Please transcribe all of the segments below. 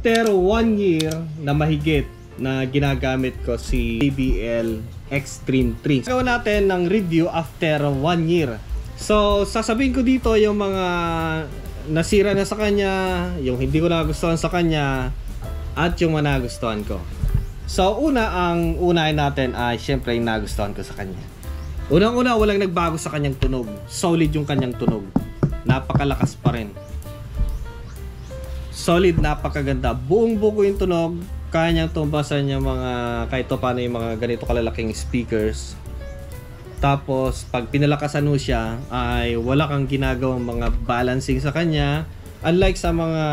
After 1 year na mahigit na ginagamit ko si JBL Xtreme 3. Gawin natin ng review after 1 year. So, sasabihin ko dito yung mga nasira na sa kanya, yung hindi ko nagustuhan sa kanya, at yung mga nagustuhan ko. So, ang unahin natin ay syempre yung nagustuhan ko sa kanya. Unang-una, walang nagbago sa kanyang tunog. Solid yung kanyang tunog. Napakalakas pa rin. Solid, napakaganda. Buong buko yung tunog. Kaya niyang tumbasan yung mga kahit paano yung mga ganito kalalaking speakers. Tapos pag pinalakasan mo siya ay wala kang ginagawang mga balancing sa kanya. Unlike sa mga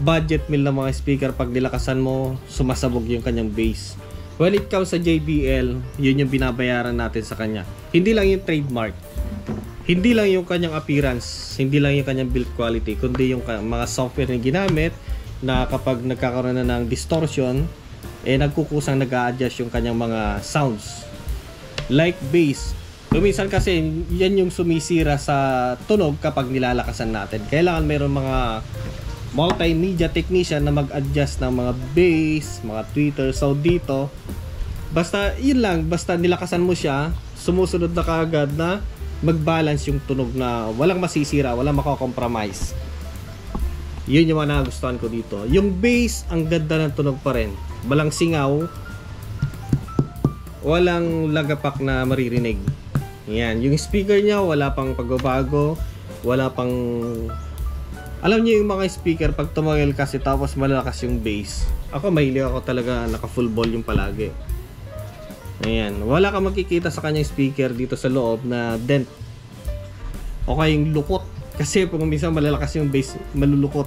budget meal na mga speaker, pag nilakasan mo sumasabog yung kanyang bass. When it comes sa JBL, yun yung binabayaran natin sa kanya. Hindi lang yung trademark, hindi lang yung kanyang appearance, hindi lang yung kanyang build quality, kundi yung mga software na ginamit na kapag nagkakaroon na ng distortion, nagkukusang nag-a-adjust yung kanyang mga sounds. Like bass. Minsan kasi yan yung sumisira sa tunog kapag nilalakasan natin. Kailangan mayroon mga multimedia technician na mag-adjust ng mga bass, mga tweeter. So dito, basta yun lang, basta nilakasan mo siya, sumusunod na kaagad na mag-balance yung tunog na walang masisira, walang makakompromise. Yun yung mga nagustuhan ko dito. Yung bass, ang ganda ng tunog pa rin. Walang singaw, walang lagapak na maririnig. Yan, yung speaker niya wala pang pagbabago, wala pang... Alam niyo yung mga speaker pag tumagil kasi tapos malalakas yung bass. Ako mahilig ako talaga naka full volume palagi. Ayan, wala kang makikita sa kanyang speaker dito sa loob na dent o kayong lukot, kasi pag minsan malalakas yung bass, malulukot.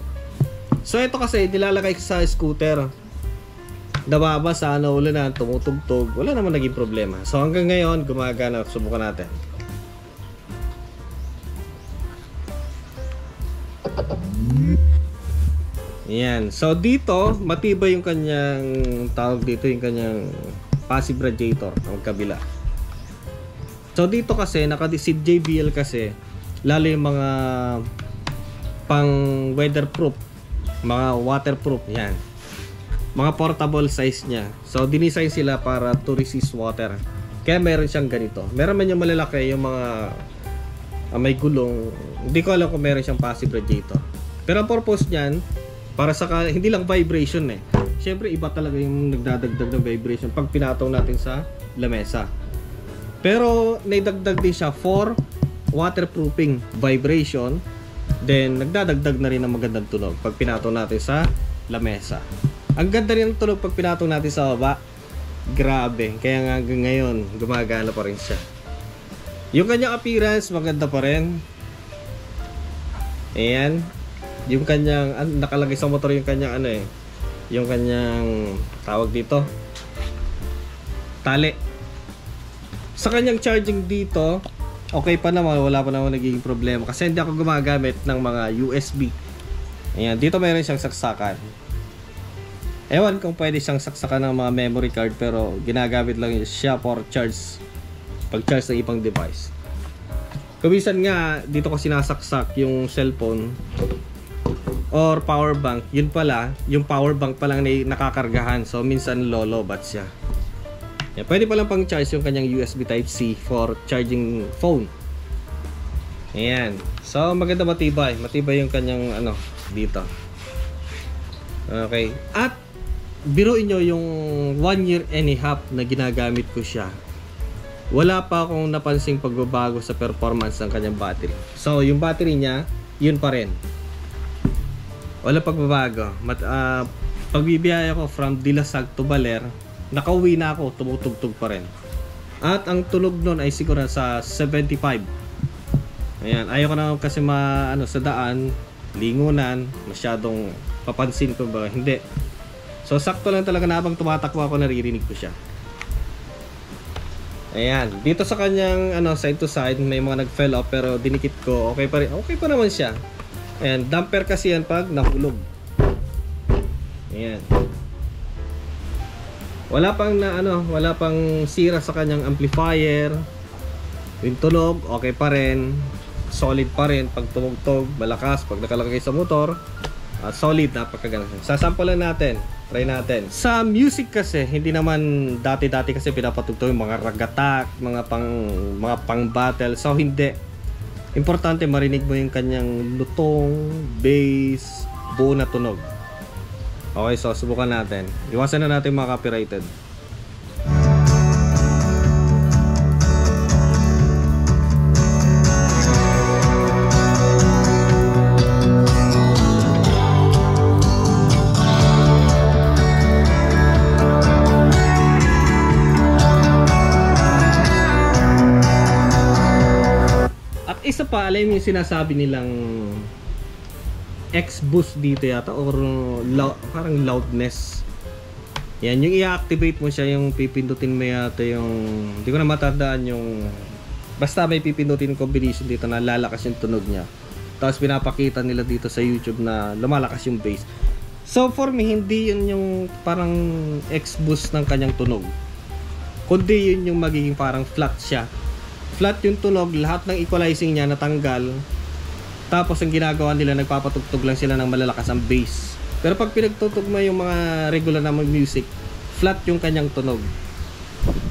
So ito kasi nilalagay sa scooter, nababasa, naulan, tumutugtog, wala naman naging problema. So hanggang ngayon gumagana. Subukan natin. Yan. So dito matibay yung kanyang tawag dito, yung kanyang passive radiator ang kabila. So dito kasi naka-decide JBL kasi lalo yung mga pang weatherproof, mga waterproof, yan, mga portable size niya. So dinisign sila para to resist water, kaya meron siyang ganito. Meron man yung malalaki, yung mga may gulong, hindi ko alam kung meron siyang passive radiator. Pero ang purpose niyan para sa hindi lang vibration syempre iba talaga yung nagdadagdag ng vibration pag pinataw natin sa lamesa. Pero naidagdag din siya for waterproofing, vibration. Then nagdadagdag na rin ng magandang tunog pag pinataw natin sa lamesa. Ang ganda rin ng tunog pag pinataw natin sa baba. Grabe, kaya nga hanggang ngayon gumagana pa rin siya. Yung kanyang appearance maganda pa rin. Ayan, yung kanyang nakalagay sa motor yung kanyang yung kanyang tawag dito, tali. Sa kanyang charging dito, okay pa naman, wala pa naman naging problema kasi hindi ako gumagamit ng mga USB. Ayan, dito mayroon siyang saksakan. Ewan kung pwede siyang saksakan ng mga memory card, pero ginagamit lang siya for charge, pag-charge ng ibang device. Kumisan nga dito ko sinasaksak yung cellphone or power bank. Yun pala, yung power bank pa lang na nakakargahan. So minsan lolobat siya. Yeah, pwede pa lang pang charge yung kanyang USB Type-C for charging phone. Ayan. So maganda, matibay. Matibay yung kanyang dito. Okay. At biruin nyo yung 1 year and a half na ginagamit ko siya, wala pa akong napansing pagbabago sa performance ng kanyang battery. So yung battery niya, yun pa rin. Wala pagbabago. Pagbibiyaya ko from Dilasag to Baler, nakauwi na ako, tumutugtog pa rin. At ang tunog nun ay siguro sa 75. Ayan, ayaw ko na kasi sa daan, lingunan, masyadong papansin ko ba, hindi. So sakto lang talaga na habang tumatakbo ako, naririnig ko siya. Ayan, dito sa kanyang side to side may mga nag-fell off, pero dinikit ko, okay pa rin. Okay pa naman siya. Ayan, damper kasi yan pag nahulog. Ayan. Wala pang sira sa kanyang amplifier. Yung tunog, okay pa rin. Solid pa rin pag tumugtog, malakas pag nakalagay sa motor. Solid, napakaganda. Sasample natin. Try natin. Sa music kasi, hindi naman dati-dati kasi pinapatugtog yung mga ragatak, mga pang battle. So hindi. Importante marinig mo yung kanyang lutong, bass, buo na tunog. Okay, so subukan natin. Iwasan na natin mga copyrighted. Isa pa, alam yung sinasabi nilang X-boost dito yata or parang loudness. Yan, yung i-activate mo siya, yung pipindutin mo yata yung, hindi ko na matandaan yung, basta may pipindutin combination dito na lalakas yung tunog niya. Tapos pinapakita nila dito sa YouTube na lumalakas yung bass. So for me, hindi yun yung parang X-boost ng kanyang tunog, kundi yun yung magiging parang flat siya. Flat yung tunog, lahat ng equalizing niya natanggal. Tapos ang ginagawa nila, nagpapatugtog lang sila ng malalakas ang bass. Pero pag pinagtutog mo yung mga regular na music, flat yung kanyang tunog.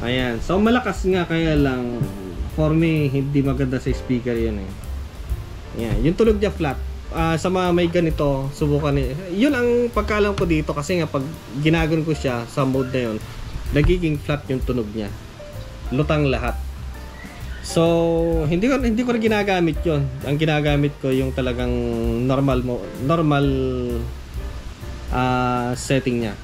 Ayan. So malakas nga, kaya lang for me hindi maganda sa speaker yun eh. Ayan. Yung tunog niya flat. Sa mga may ganito, subukan niyo. Yun ang pagkaalam ko dito, kasi nga pag ginagon ko siya sa mode na yun, nagiging flat yung tunog niya. Lutang lahat. So, hindi ko na ginagamit 'yon. Ang ginagamit ko yung talagang normal setting niya.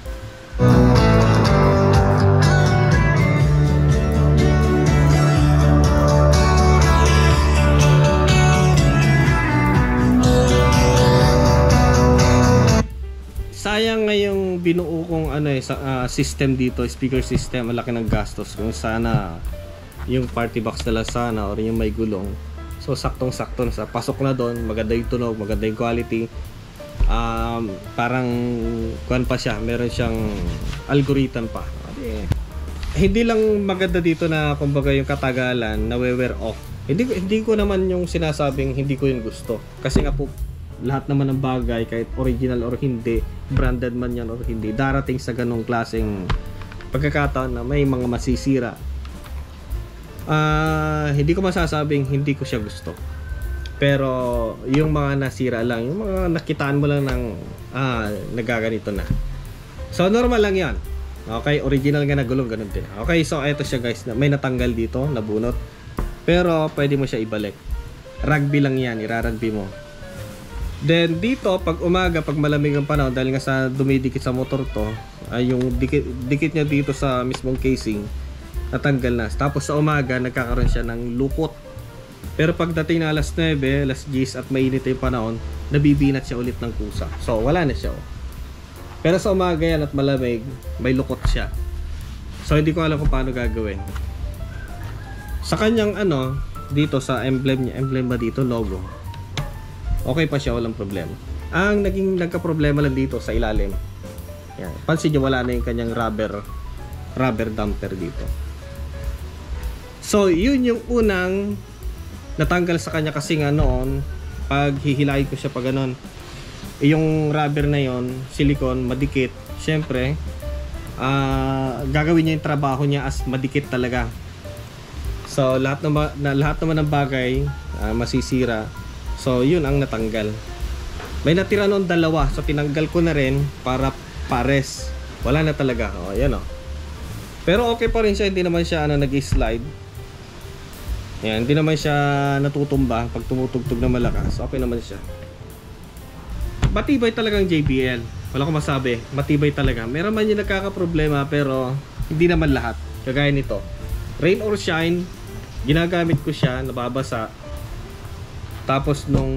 Sayang nga yung binuo kong system dito, speaker system, malaki ng gastos. Kung sana yung party box nila sana or yung may gulong, so saktong-sakto na, pasok na doon, maganda yung tunog, maganda yung quality. Parang kuan pa siya, meron siyang algorithm pa. Hindi lang maganda dito na kumbaga yung katagalan na wear off. Hindi ko naman yung sinasabing hindi ko yung gusto, kasi nga po lahat naman ng bagay, kahit original or hindi, branded man yan or hindi, darating sa ganong klaseng pagkakataon na may mga masisira. Hindi ko masasabing hindi ko siya gusto, pero yung mga nasira lang, yung mga nakitaan mo lang ng nagaganito na, so normal lang yan. Okay, original nga na gulong, ganun din. Okay, so eto siya guys, may natanggal dito, nabunot, pero pwede mo siya ibalik. Rugby lang yan, irarugby mo. Then dito, pag umaga, pag malamig ang panahon, dahil nga sa dumidikit sa motor to, yung dikit niya dito sa mismong casing, natanggal na. Tapos sa umaga, nagkakaroon siya ng lukot. Pero pagdating na alas 9, alas 10 at mainit yung panahon, nabibinat siya ulit ng kusa. So wala na siya. Pero sa umaga yan at malamig, may lukot siya. So hindi ko alam kung paano gagawin. Sa kanyang dito sa emblem niya, emblem ba dito, logo, okay pa siya, walang problema. Ang nagka-problema lang dito sa ilalim. Yan. Pansin niyo, wala na yung kanyang rubber damper dito. So, yun yung unang natanggal sa kanya, kasi nga noon, pag hihilahin ko siya pag ganon, yung rubber na yon, silicone, madikit. Syempre, gagawin niya yung trabaho niya as madikit talaga. So, lahat naman ng bagay, masisira. So, yun ang natanggal. May natira noon dalawa, so tinanggal ko na rin para pares. Wala na talaga. O, yan o. Pero okay pa rin siya, hindi naman siya nag-slide. Yan, hindi naman siya natutumba pag tumutugtog na malakas. Okay naman siya. Matibay talagang JBL. Wala ko masabi. Matibay talaga. Meron man yung nagkakaproblema, pero hindi naman lahat. Kagaya nito. Rain or shine, ginagamit ko siya, nababasa. Tapos nung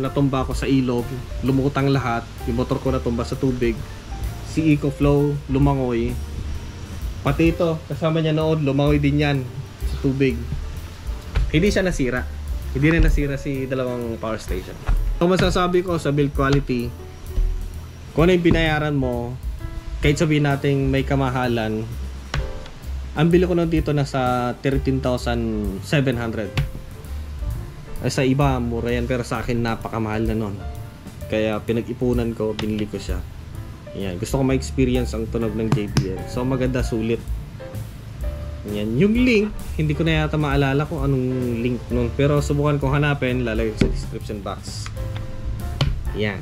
natumba ko sa ilog, lumutang lahat. Yung motor ko natumba sa tubig. Si EcoFlow, lumangoy. Pati ito, kasama niya noon, lumangoy din yan sa tubig. Hindi siya nasira. Hindi na nasira si dalawang power station. So masasabi ko sa build quality, kung ano yung binayaran mo, kahit sabihin natin may kamahalan, ang bili ko nun dito nasa 13,700. Sa iba mura yan, pero sa akin napakamahal na nun. kaya pinag-ipunan ko, binili ko siya. Yan, gusto ko ma-experience ang tunog ng JBL. So maganda, sulit. Yan, yung link, hindi ko na yata maalala kung anong link nun, pero subukan kong hanapin, lalagay ko sa description box. Yan,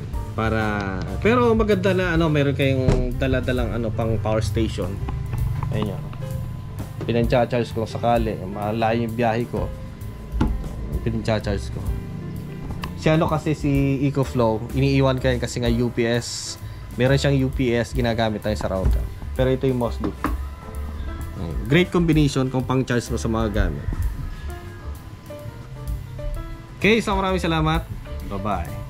pero maganda na meron kayong dala-dalang pang power station. Ayun yan. Pinang-charge ko sakali, malayo yung biyahe ko. Pinang-charge ko. Si kasi si EcoFlow, iniiwan ko yan kasi nga UPS. Meron siyang UPS, ginagamit tayo sa router. Pero ito yung Mosloop. Great combination kung pang-charge mo sa mga gamit. Okay, so maraming salamat. Bye-bye.